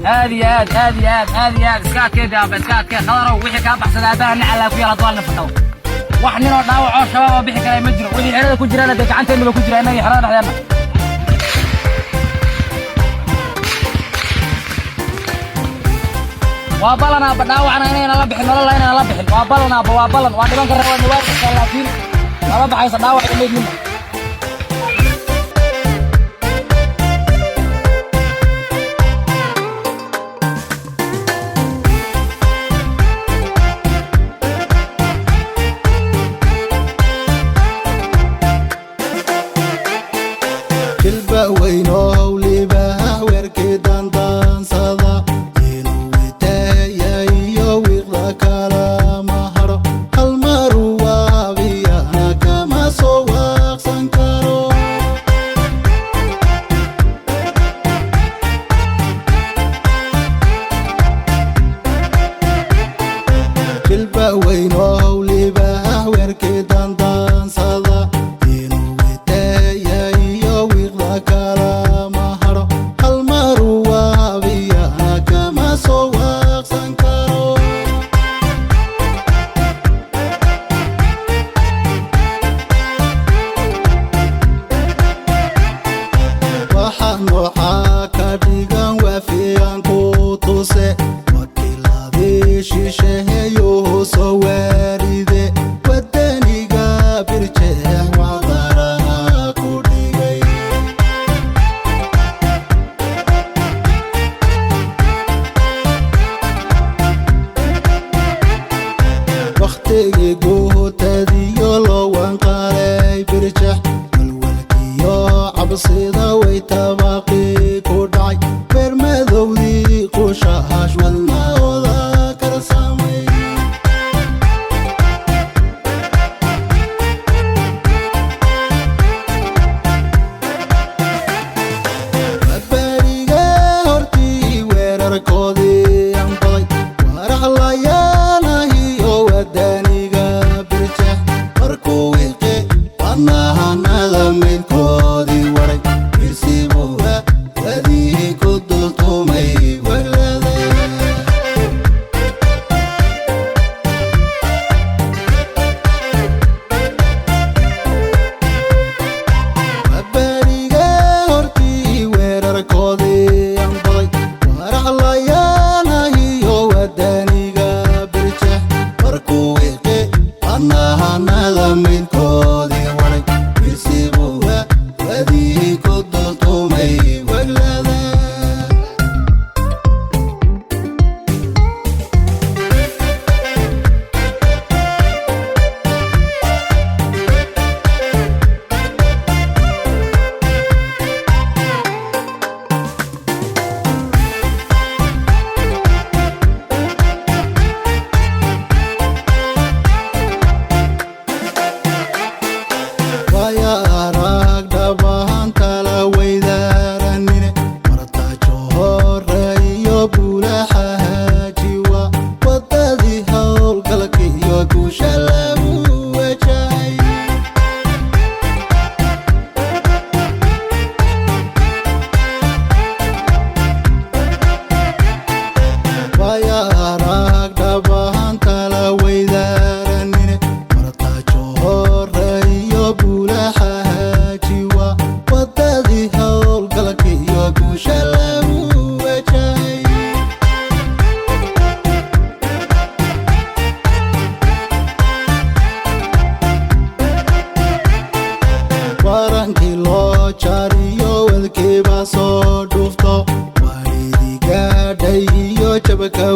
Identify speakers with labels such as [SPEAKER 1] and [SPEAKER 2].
[SPEAKER 1] هذه اسكاك كده اسكاك كده خضروا وحي كان بحسن ابانا على كويا طوالنا فتو وحنا داوعو شباب بixi kale ma jiro wixii xirada ku jirana de gacanteena ku jirana iyo xirada dhaxdeena waa balana badhaawacna inayna la bixin nolol inayna la bixin waa balan waa dhiban karnaa waa niwaad laakiin laba baxaysa dhaawac leednimo
[SPEAKER 2] وينو لبها وركي دان صدا ينو وتايا يويغ كلام هرو هالمرو وابيانا كما سواق سنكرو كلبا وينو لبها وركي دان صدا ينو وتايا يويغ كلام هرو هالمرو وابيانا كما سواق سنكرو waxaan waxaa ka dhigan waafiyaan ku tuse wakiiladii shisheeyo soo waaride wadaniga birjeex wadaraha ku dhigay waqtigii guutadiyo loo wanqalay birjeex walwalkiyo cabsida way tabaqi ku dhacay beermadowdii qushaash wadnahooda kala saamay bariga hortii weerarkoodii anbaday waraxlayaanahiyo wadaniga birjeex markuu wiiqe wadnahanada maydkoodii waray irsibuha wadii ku dultumay waglada bariga hortii weerarkoodii anbaday waraxlayaanahiyo wadaniga birjeex markuu wiiqe wadnahanada maydkoodii waray irsibuha wadii ku dultumay waglada waya arag dhabahan kala weydaranine martajo horeeyo bulaxa hajiwa wadadii howlgalkiyo guusha lagu wajahay waya arag dhabahan kala weydaranine martajo horeeyo bulaxa hajiwa wadadii howlgalkiyo guusha lagu wajahay warankii loo jariyo wadkiiba soo dhufto waalidigaadhay iyo jabka